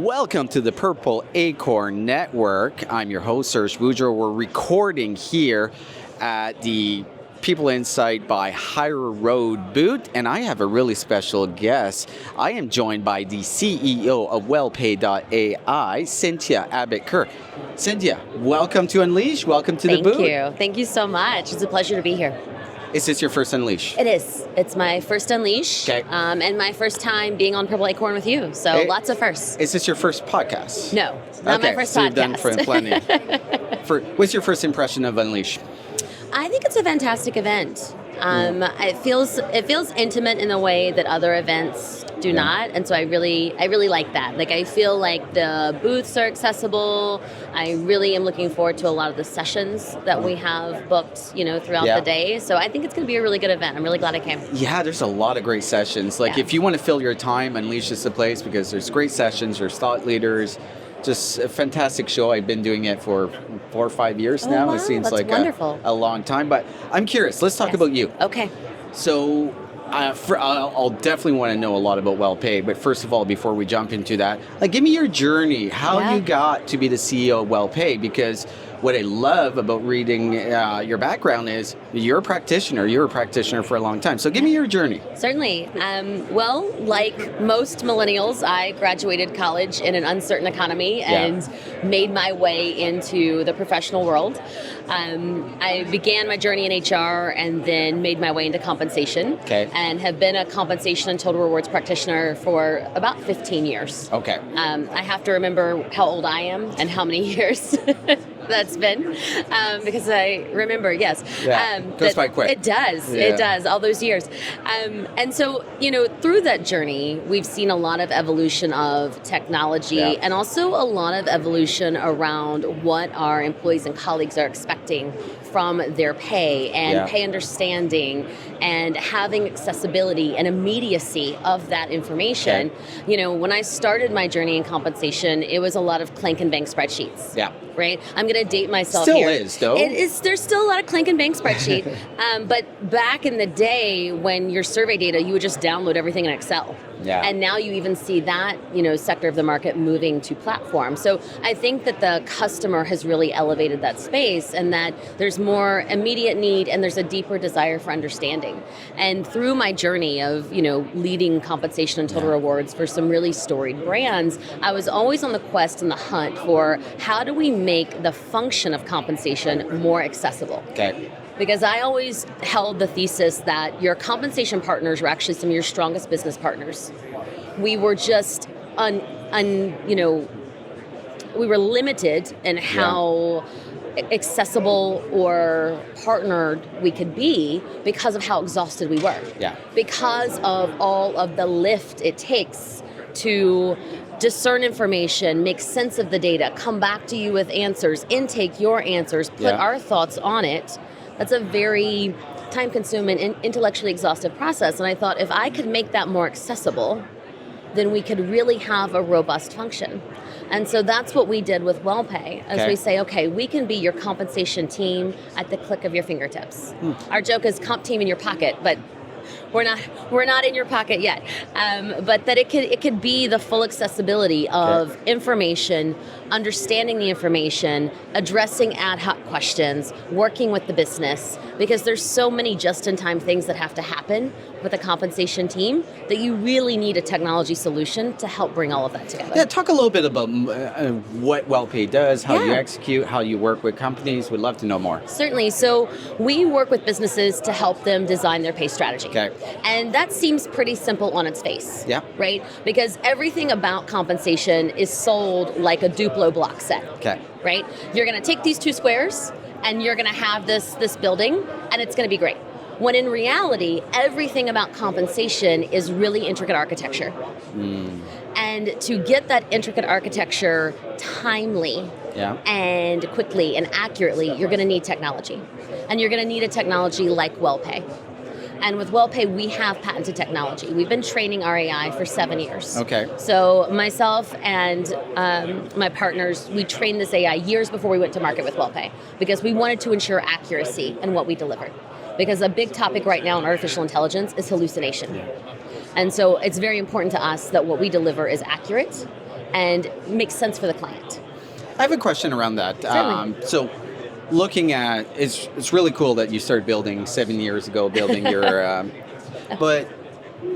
Welcome to the Purple Acorn Network. I'm your host, Serge Boudreau. We're recording here at the PeopleInsight by HireRoad booth, and I have a really special guest. I am joined by the CEO of WellPay.ai, Cynthia Abbott Kerr. Cynthia, welcome to Unleash. Welcome to the booth. Thank you. Thank you so much. It's a pleasure to be here. Is this your first Unleash? It is. It's my first Unleash, okay. And my first time being on Purple Acorn with you. So lots of firsts. Is this your first podcast? No, not my first podcast. You've done plenty. What's your first impression of Unleash? I think it's a fantastic event. It feels intimate in a way that other events do not, and so I really like that. Like, I feel like the booths are accessible. I really am looking forward to a lot of the sessions that we have booked, throughout the day. So I think it's going to be a really good event. I'm really glad I came. Yeah, there's a lot of great sessions. Like, if you want to fill your time, Unleash is the place because there's great sessions. There's thought leaders. Just a fantastic show. I've been doing it for 4 or 5 years now. Wow, it seems like a long time. But I'm curious. Let's talk about you. Okay. So I'll definitely want to know a lot about WellPay. But first of all, before we jump into that, give me your journey, how you got to be the CEO of WellPay. Because what I love about reading your background is you're a practitioner. You were a practitioner for a long time. So give me your journey. Certainly. Well, like most millennials, I graduated college in an uncertain economy and made my way into the professional world. I began my journey in HR and then made my way into compensation. Okay. And have been a compensation and total rewards practitioner for about 15 years. Okay. I have to remember how old I am and how many years that's been, because I remember, goes by quick. It does, all those years. And so, through that journey, we've seen a lot of evolution of technology and also a lot of evolution around what our employees and colleagues are expecting from their pay and pay understanding and having accessibility and immediacy of that information. Okay. When I started my journey in compensation, it was a lot of clank and bang spreadsheets. Yeah. Right? I'm going to date myself still here. Still is, though. It is. There's still a lot of clank and bang spreadsheet. But back in the day, when your survey data, you would just download everything in Excel. Yeah. And now you even see that, sector of the market moving to platform. So I think that the customer has really elevated that space, and that there's more immediate need and there's a deeper desire for understanding. And through my journey of, leading compensation and total rewards for some really storied brands, I was always on the quest and the hunt for how do we make the function of compensation more accessible. Okay. Because I always held the thesis that your compensation partners were actually some of your strongest business partners. We were just we were limited in how accessible or partnered we could be because of how exhausted we were. Yeah. Because of all of the lift it takes to discern information, make sense of the data, come back to you with answers, intake your answers, put our thoughts on it. That's a very time-consuming and intellectually exhaustive process. And I thought, if I could make that more accessible, then we could really have a robust function. And so that's what we did with WellPay, as we say, okay, we can be your compensation team at the click of your fingertips. Our joke is comp team in your pocket, but we're not in your pocket yet. But that it could be the full accessibility of information, understanding the information, addressing ad hoc questions, working with the business, because there's so many just-in-time things that have to happen with a compensation team that you really need a technology solution to help bring all of that together. Yeah, talk a little bit about what WellPay does, how you execute, how you work with companies. We'd love to know more. Certainly. So we work with businesses to help them design their pay strategy. Okay. And that seems pretty simple on its face. Yeah. Right? Because everything about compensation is sold like a Duplo block set. Okay. Right? You're going to take these two squares and you're going to have this building and it's going to be great. When in reality, everything about compensation is really intricate architecture. And to get that intricate architecture timely and quickly and accurately, you're going to need technology. And you're going to need a technology like WellPay. And with WellPay, we have patented technology. We've been training our AI for 7 years. Okay. So myself and my partners, we trained this AI years before we went to market with WellPay because we wanted to ensure accuracy in what we delivered. Because a big topic right now in artificial intelligence is hallucination. And so it's very important to us that what we deliver is accurate and makes sense for the client. I have a question around that. So looking at, it's really cool that you started building 7 years ago, building your, but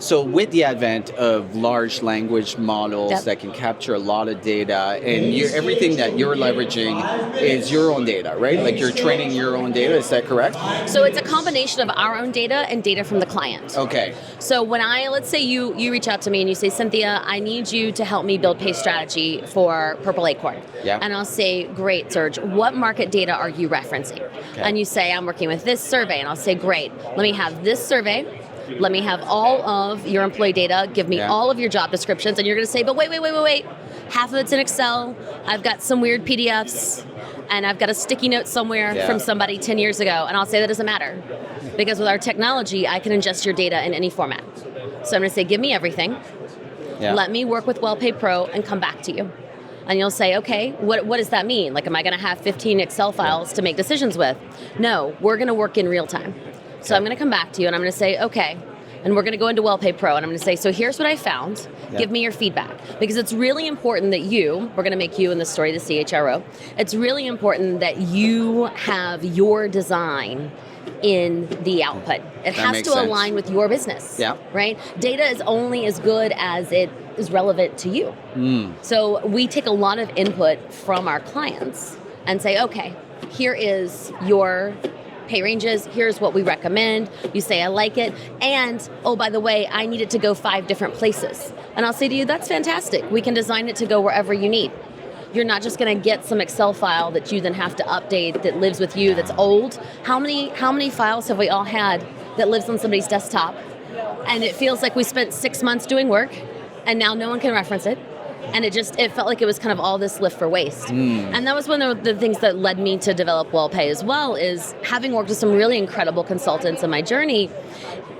so with the advent of large language models that can capture a lot of data, and everything that you're leveraging is your own data, right? Like you're training your own data, is that correct? So it's a combination of our own data and data from the client. Okay. So when let's say you reach out to me and you say, Cynthia, I need you to help me build pay strategy for Purple Acorn. Yeah. And I'll say, great, Serge, what market data are you referencing? Okay. And you say, I'm working with this survey. And I'll say, great, let me have this survey. Let me have all of your employee data. Give me all of your job descriptions. And you're going to say, but wait. Half of it's in Excel. I've got some weird PDFs. And I've got a sticky note somewhere from somebody 10 years ago. And I'll say that doesn't matter. Because with our technology, I can ingest your data in any format. So I'm going to say, give me everything. Yeah. Let me work with WellPay Pro and come back to you. And you'll say, okay, what does that mean? Like, am I going to have 15 Excel files to make decisions with? No, we're going to work in real time. So I'm going to come back to you and I'm going to say, okay, and we're going to go into WellPay Pro and I'm going to say, so here's what I found. Give me your feedback. Because it's really important that we're going to make you in the story the CHRO, it's really important that you have your design in the output. It has to align with your business, right? Data is only as good as it is relevant to you. So we take a lot of input from our clients and say, okay, here is your pay ranges, here's what we recommend. You say, I like it. And, oh, by the way, I need it to go 5 different places. And I'll say to you, that's fantastic. We can design it to go wherever you need. You're not just going to get some Excel file that you then have to update that lives with you that's old. How many files have we all had that lives on somebody's desktop? And it feels like we spent 6 months doing work and now no one can reference it. And it felt like it was kind of all this lift for waste. And that was one of the things that led me to develop WellPay as well, is having worked with some really incredible consultants in my journey,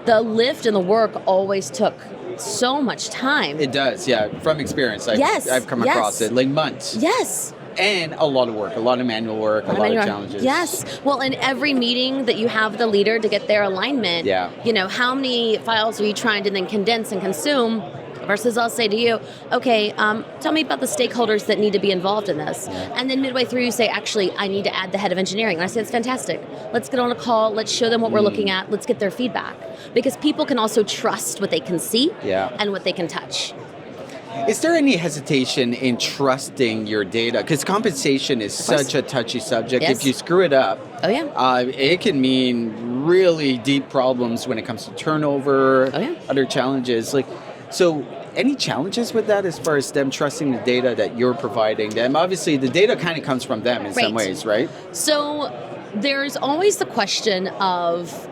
the lift and the work always took so much time. It does, yeah, from experience. I've come across it, like months. Yes. And a lot of work, a lot of manual work, a lot of challenges. Yes. Well, in every meeting that you have with the leader to get their alignment, how many files are you trying to then condense and consume? Versus I'll say to you, okay, tell me about the stakeholders that need to be involved in this. And then midway through you say, actually, I need to add the head of engineering. And I say, it's fantastic. Let's get on a call. Let's show them what we're looking at. Let's get their feedback. Because people can also trust what they can see and what they can touch. Is there any hesitation in trusting your data? Because compensation is such a touchy subject. If you screw it up, it can mean really deep problems when it comes to turnover, other challenges. So any challenges with that as far as them trusting the data that you're providing them? Obviously, the data kind of comes from them in some ways, right? So there's always the question of,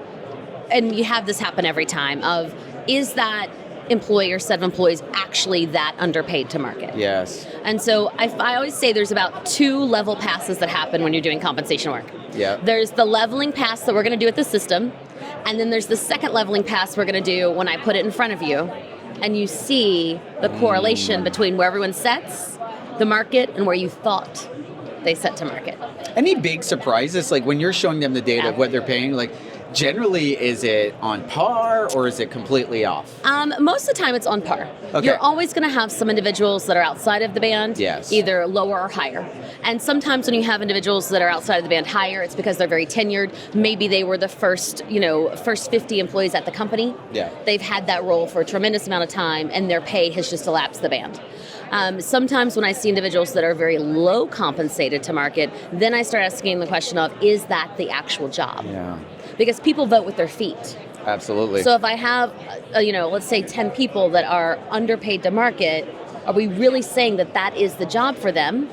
and you have this happen every time, of is that employee or set of employees actually that underpaid to market? Yes. And so I always say there's about 2 level passes that happen when you're doing compensation work. Yeah. There's the leveling pass that we're going to do with the system, and then there's the second leveling pass we're going to do when I put it in front of you. And you see the correlation between where everyone sets the market and where you thought they set to market. Any big surprises, like when you're showing them the data of what they're paying, like generally is it on par or is it completely off? Most of the time it's on par. Okay. You're always going to have some individuals that are outside of the band, either lower or higher. And sometimes when you have individuals that are outside of the band higher, it's because they're very tenured. Maybe they were the first 50 employees at the company. Yeah. They've had that role for a tremendous amount of time and their pay has just elapsed the band. Sometimes when I see individuals that are very low compensated to market, then I start asking the question of, is that the actual job? Yeah. Because people vote with their feet. Absolutely. So if I have, let's say 10 people that are underpaid to market, are we really saying that that is the job for them?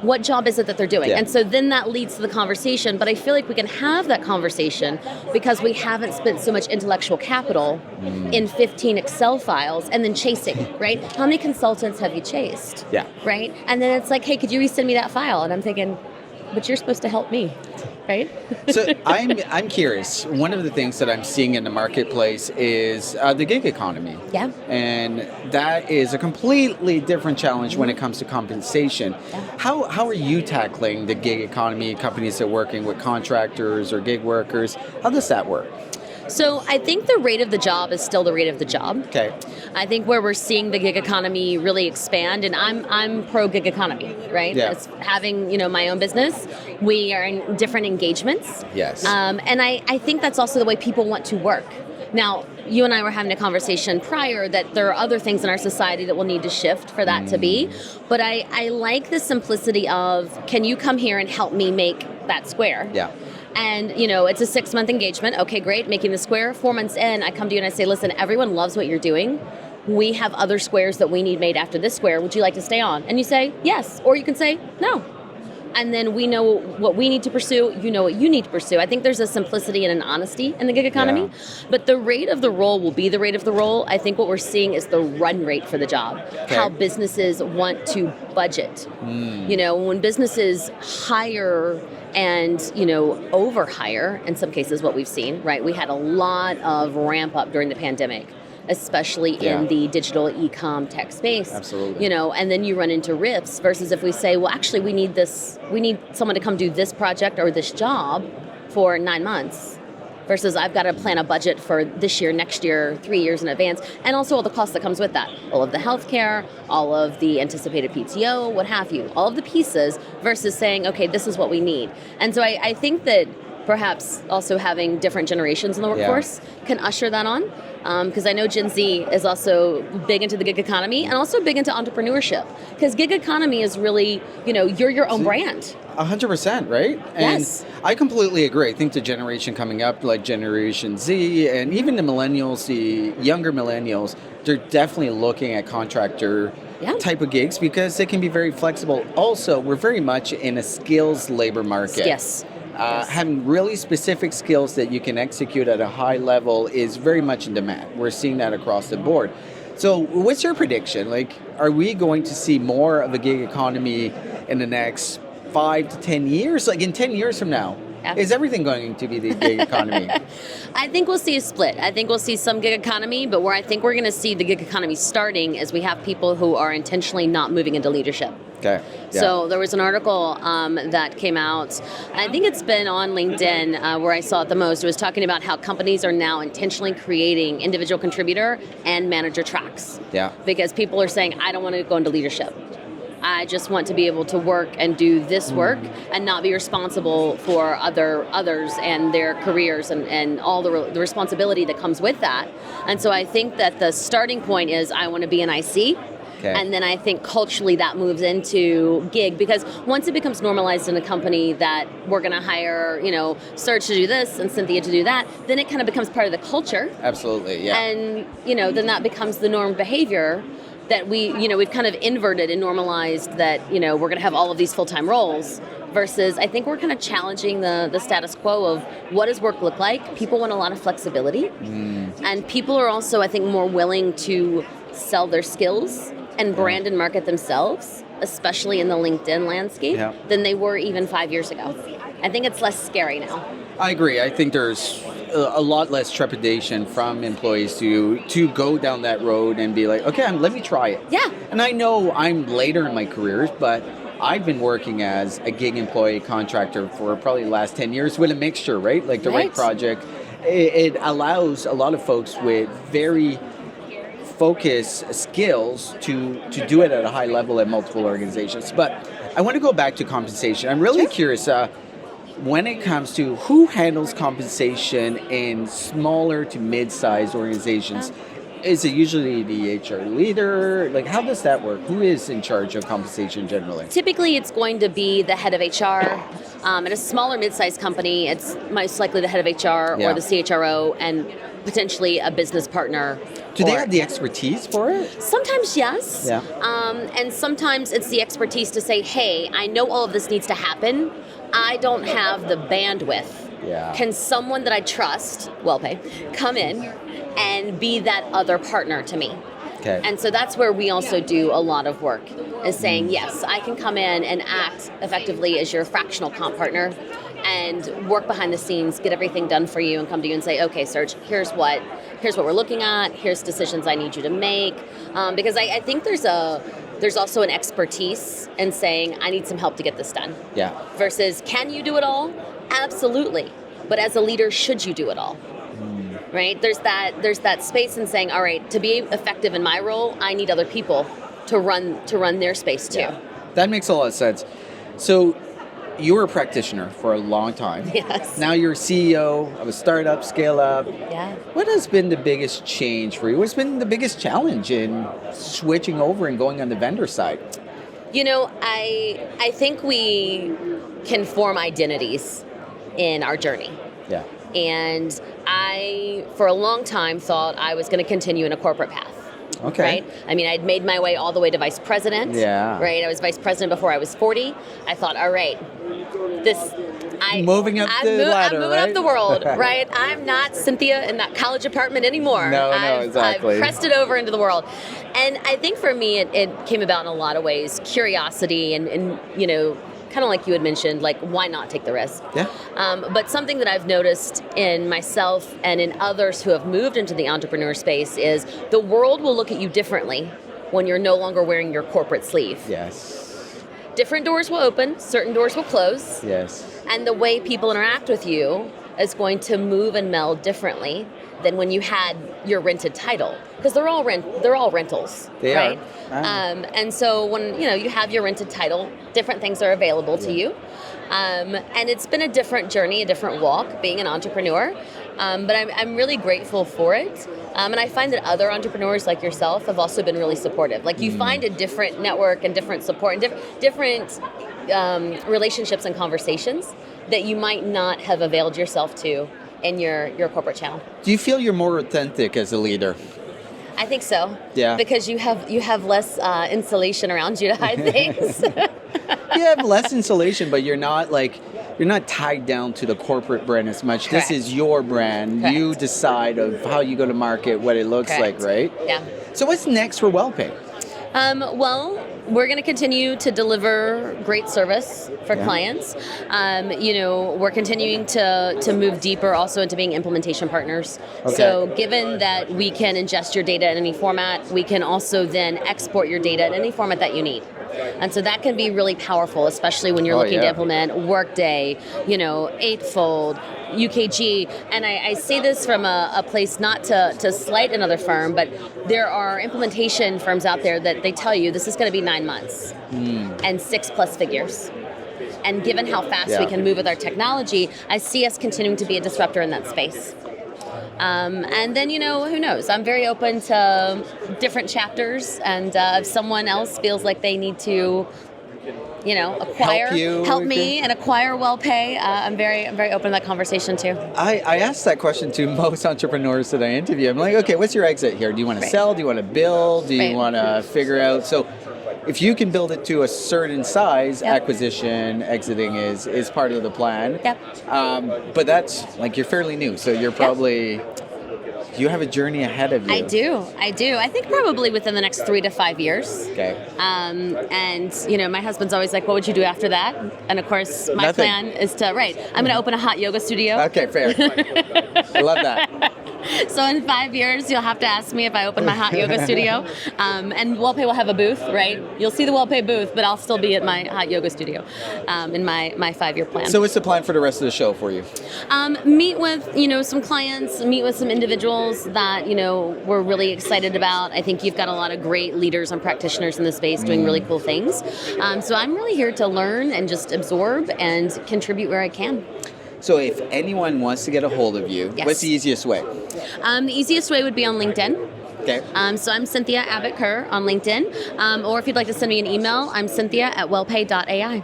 What job is it that they're doing? Yeah. And so then that leads to the conversation, but I feel like we can have that conversation because we haven't spent so much intellectual capital in 15 Excel files and then chasing, right? How many consultants have you chased? Yeah. Right? And then it's like, hey, could you resend me that file? And I'm thinking, but you're supposed to help me, right? So I'm curious. One of the things that I'm seeing in the marketplace is the gig economy. Yeah. And that is a completely different challenge when it comes to compensation. Yeah. How are you tackling the gig economy, companies that are working with contractors or gig workers? How does that work? So I think the rate of the job is still the rate of the job. Okay. I think where we're seeing the gig economy really expand, and I'm pro gig economy, right? Yeah. As having, my own business, we are in different engagements. Yes. And I think that's also the way people want to work. Now, you and I were having a conversation prior that there are other things in our society that will need to shift for that to be. But I like the simplicity of, can you come here and help me make that square? Yeah. And, it's a 6-month engagement. Okay, great, making the square. 4 months in, I come to you and I say, listen, everyone loves what you're doing. We have other squares that we need made after this square. Would you like to stay on? And you say, yes. Or you can say, no. And then we know what we need to pursue, you know what you need to pursue. I think there's a simplicity and an honesty in the gig economy, but the rate of the role will be the rate of the role. I think what we're seeing is the run rate for the job, how businesses want to budget. When businesses hire and, overhire, in some cases what we've seen, right? We had a lot of ramp up during the pandemic, especially in the digital e-com tech space. Absolutely. And then you run into rifts versus if we say, well, actually we need someone to come do this project or this job for 9 months versus I've got to plan a budget for this year, next year, 3 years in advance, and also all the costs that comes with that. All of the healthcare, all of the anticipated PTO, what have you, all of the pieces versus saying, okay, this is what we need. And so I think that perhaps also having different generations in the workforce can usher that on. Because I know Gen Z is also big into the gig economy and also big into entrepreneurship. Because gig economy is really, you're your own brand. 100%, right? And Yes. I completely agree. I think the generation coming up, like Generation Z, and even the millennials, the younger millennials, they're definitely looking at contractor type of gigs because they can be very flexible. Also, we're very much in a skills labor market. Yes. Having really specific skills that you can execute at a high level is very much in demand. We're seeing that across the board. So what's your prediction? Like, are we going to see more of a gig economy in the next 5 to 10 years? Like in 10 years from now, is everything going to be the gig economy? I think we'll see a split. I think we'll see some gig economy, but where I think we're going to see the gig economy starting is we have people who are intentionally not moving into leadership. Okay. Yeah. So there was an article that came out, I think it's been on LinkedIn where I saw it the most. It was talking about how companies are now intentionally creating individual contributor and manager tracks. Yeah. Because people are saying, I don't want to go into leadership. I just want to be able to work and do this work and not be responsible for others and their careers and all the responsibility that comes with that. And so I think that the starting point is I want to be an IC. Okay. And then I think culturally that moves into gig because once it becomes normalized in a company that we're going to hire, Serge to do this and Cynthia to do that, then it kind of becomes part of the culture. Absolutely, yeah. And, then that becomes the norm behavior that we've kind of inverted and normalized that, we're going to have all of these full-time roles versus I think we're kind of challenging the status quo of what does work look like? People want a lot of flexibility. And people are also, I think, more willing to sell their skills and brand and market themselves, especially in the LinkedIn landscape, than they were even 5 years ago. I think it's less scary now. I agree. I think there's a lot less trepidation from employees to go down that road and be like, okay, let me try it. Yeah. And I know I'm later in my career, but I've been working as a gig employee contractor for probably the last 10 years with a mixture, right? Like the right project. It allows a lot of folks with very focused skills to do it at a high level at multiple organizations. But I want to go back to compensation. I'm really curious when it comes to who handles compensation in smaller to mid-sized organizations. Is it usually the HR leader? Like, how does that work? Who is in charge of compensation generally? Typically, it's going to be the head of HR. At a smaller mid-sized company, it's most likely the head of HR or the CHRO and potentially a business partner. Do they have the expertise for it? Sometimes, yes. Yeah. And sometimes it's the expertise to say, hey, I know all of this needs to happen. I don't have the bandwidth. Yeah. Can someone that I trust, WellPay, come in and be that other partner to me? Okay. And so that's where we also do a lot of work, is saying, yes, I can come in and act effectively as your fractional comp partner and work behind the scenes, get everything done for you and come to you and say, okay, Serge, here's what we're looking at, here's decisions I need you to make. Because I think there's also an expertise in saying, I need some help to get this done. Yeah. Versus, can you do it all? Absolutely. But as a leader, should you do it all? right? There's that space in saying, all right, to be effective in my role, I need other people to run their space too. Yeah. That makes a lot of sense. So you were a practitioner for a long time. Yes. Now you're CEO of a startup, scale up. Yeah. What has been the biggest change for you? What's been the biggest challenge in switching over and going on the vendor side? You know, I think we can form identities in our journey. Yeah. And I, for a long time, thought I was going to continue in a corporate path. Okay. Right? I mean, I'd made my way all the way to vice president. Yeah. Right? I was vice president before I was 40. I thought, all right, moving up the ladder, I'm moving right? up the world, right? I'm not Cynthia in that college apartment anymore. No, exactly. I've pressed it over into the world. And I think for me, it came about in a lot of ways. Curiosity and you know, kind of like you had mentioned, like, why not take the risk? Yeah. But something that I've noticed in myself and in others who have moved into the entrepreneur space is the world will look at you differently when you're no longer wearing your corporate sleeve. Yes. Different doors will open, certain doors will close. Yes. And the way people interact with you is going to move and meld differently than when you had your rented title, because they're all rentals, they right? are. And so when you have your rented title, different things are available to you, and it's been a different journey, a different walk, being an entrepreneur. But I'm really grateful for it, and I find that other entrepreneurs like yourself have also been really supportive. Like, you find a different network and different support and different relationships and conversations that you might not have availed yourself to in your corporate channel. Do you feel you're more authentic as a leader? I think so. Yeah. Because you have less insulation around you to hide things. You have less insulation, but you're not tied down to the corporate brand as much. Correct. This is your brand. Correct. You decide of how you go to market, what it looks Correct. like, right? Yeah. So what's next for WellPay? Well, we're going to continue to deliver great service for clients. We're continuing to move deeper also into being implementation partners. Okay. So given that we can ingest your data in any format, we can also then export your data in any format that you need. And so that can be really powerful, especially when you're looking to implement Workday, Eightfold, UKG. And I say this from a place not to slight another firm, but there are implementation firms out there that they tell you this is going to be 9 months and 6+ figures. And given how fast we can move with our technology, I see us continuing to be a disruptor in that space. And then, who knows? I'm very open to different chapters, and if someone else feels like they need to, help me and acquire WellPay, I'm very open to that conversation too. I asked that question to most entrepreneurs that I interview. I'm like, okay, what's your exit here? Do you want to sell? Do you want to build? Do you want to figure out? So if you can build it to a certain size, acquisition, exiting is part of the plan. Yep. But that's, you're fairly new, so you're probably... You have a journey ahead of you. I do. I think probably within the next 3 to 5 years. Okay. And, my husband's always like, what would you do after that? And of course, my plan is I'm going to open a hot yoga studio. Okay, fair. I love that. So in 5 years, you'll have to ask me if I open my hot yoga studio. And WellPay will have a booth, right? You'll see the WellPay booth, but I'll still be at my hot yoga studio in my 5-year plan. So what's the plan for the rest of the show for you? Meet with, some clients, meet with some individuals that, we're really excited about. I think you've got a lot of great leaders and practitioners in the space doing really cool things. So I'm really here to learn and just absorb and contribute where I can. So if anyone wants to get a hold of you, what's the easiest way? The easiest way would be on LinkedIn. Okay. So I'm Cynthia Abbott Kerr on LinkedIn. Or if you'd like to send me an email, I'm Cynthia@WellPay.ai.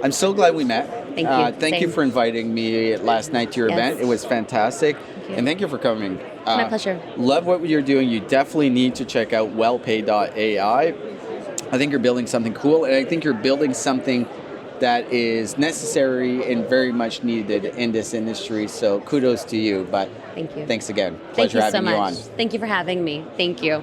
I'm so glad we met. Thank you. Thank you for inviting me last night to your event. It was fantastic. And thank you for coming. My pleasure. Love what you're doing. You definitely need to check out WellPay.ai. I think you're building something cool, and I think you're building something that is necessary and very much needed in this industry. So kudos to you. But thank you. Thanks again. Thank Pleasure you having so much. you on. Thank you for having me. Thank you.